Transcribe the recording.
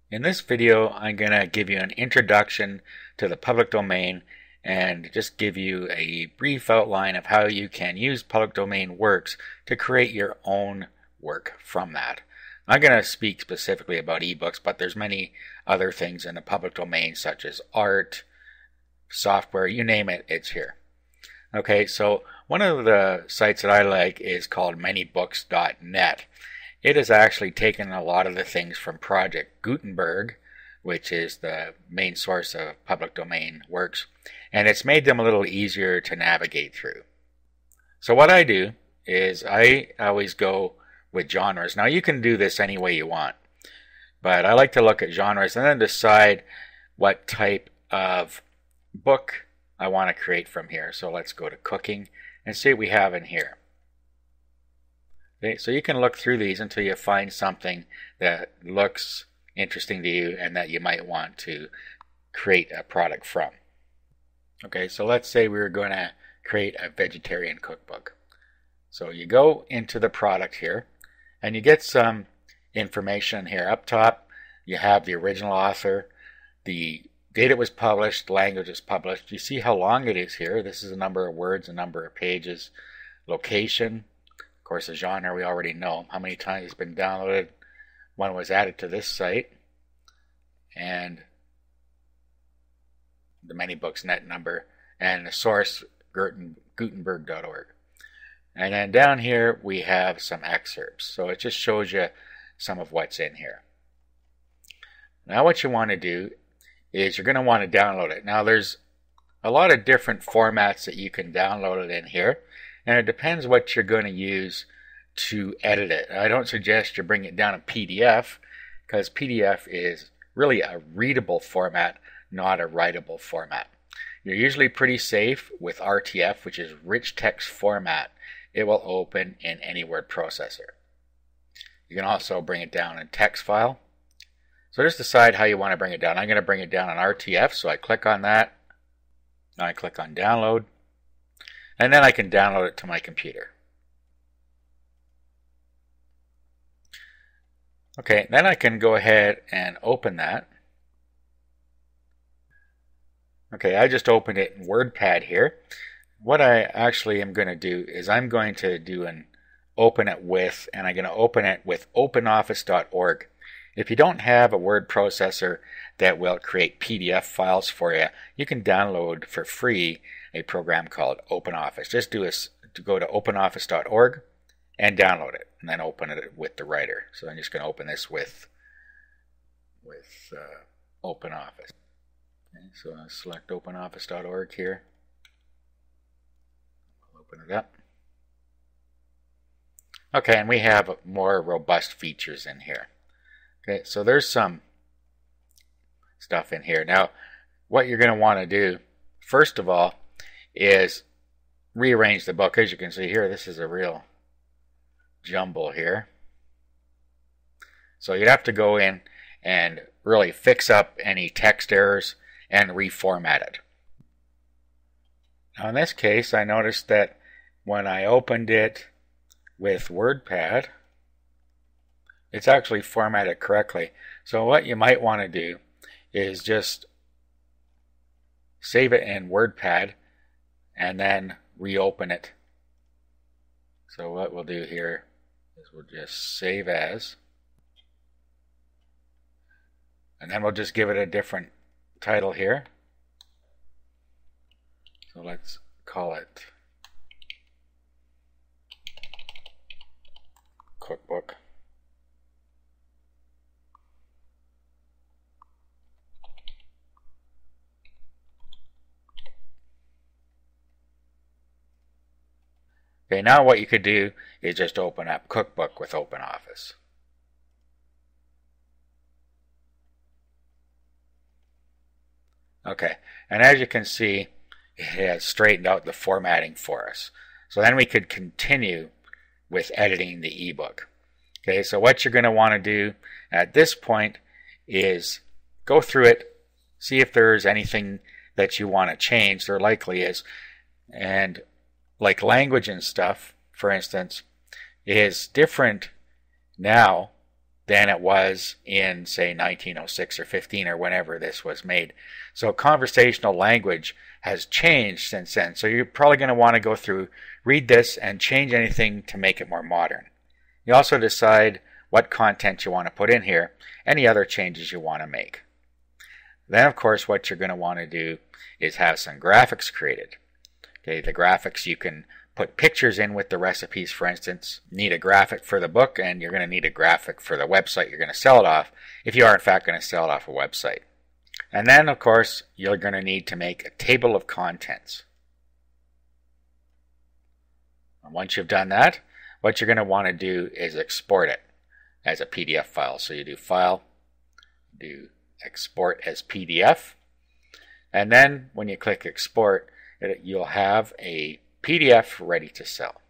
In this video, I'm going to give you an introduction to the public domain and just give you a brief outline of how you can use public domain works to create your own work from that. I'm going to speak specifically about ebooks, but there's many other things in the public domain such as art, software, you name it, it's here. Okay, so one of the sites that I like is called manybooks.net. It has actually taken a lot of the things from Project Gutenberg, which is the main source of public domain works, and it's made them a little easier to navigate through. So what I do is I always go with genres. Now you can do this any way you want, but I like to look at genres and then decide what type of book I want to create from here. So let's go to cooking and see what we have in here. Okay, so you can look through these until you find something that looks interesting to you and that you might want to create a product from. Okay, so let's say we were going to create a vegetarian cookbook. So you go into the product here and you get some information here. Up top you have the original author, the date it was published, language it's published. You see how long it is here. This is a number of words, a number of pages, location. Of course, the genre we already know, how many times it's been downloaded, when it was added to this site, and the ManyBooks.net number, and the source, Gutenberg.org. And then down here we have some excerpts. So it just shows you some of what's in here. Now what you want to do is you're going to want to download it. Now there's a lot of different formats that you can download it in here. And it depends what you're going to use to edit it. I don't suggest you bring it down in PDF because PDF is really a readable format, not a writable format. You're usually pretty safe with RTF, which is rich text format. It will open in any word processor. You can also bring it down in text file. So just decide how you want to bring it down. I'm going to bring it down in RTF, so I click on that. Now I click on download. And then I can download it to my computer. Okay, then I can go ahead and open that. Okay, I just opened it in WordPad here. What I actually am going to do is I'm going to do an open it with, and I'm going to open it with openoffice.org. If you don't have a word processor that will create PDF files for you, you can download for free a program called OpenOffice. Just go to openoffice.org and download it, and then open it with the writer. So I'm just going to open this with OpenOffice. Okay, so I'll select openoffice.org here. I'll open it up. Okay, and we have more robust features in here. Okay, so there's some stuff in here. Now, what you're going to want to do, first of all, is rearrange the book. As you can see here, this is a real jumble here. So you'd have to go in and really fix up any text errors and reformat it. Now in this case, I noticed that when I opened it with WordPad, it's actually formatted correctly. So what you might want to do is just save it in WordPad and then reopen it. So what we'll do here is we'll just save as, and then we'll just give it a different title here. So let's call it Cookbook. Okay, now what you could do is just open up Cookbook with OpenOffice. Okay, and as you can see, it has straightened out the formatting for us. So then we could continue with editing the ebook. Okay, so what you're going to want to do at this point is go through it, see if there's anything that you want to change. There likely is. And like language and stuff, for instance, is different now than it was in, say, 1906 or 15 or whenever this was made. So conversational language has changed since then. So you're probably going to want to go through, read this, and change anything to make it more modern. You also decide what content you want to put in here, any other changes you want to make. Then, of course, what you're going to want to do is have some graphics created. Okay, the graphics, you can put pictures in with the recipes, for instance. You need a graphic for the book, and you're going to need a graphic for the website you're going to sell it off, if you are in fact going to sell it off a website. And then, of course, you're going to need to make a table of contents. And once you've done that, what you're going to want to do is export it as a PDF file. So you do File, do Export as PDF, and then when you click Export, you'll have a PDF ready to sell.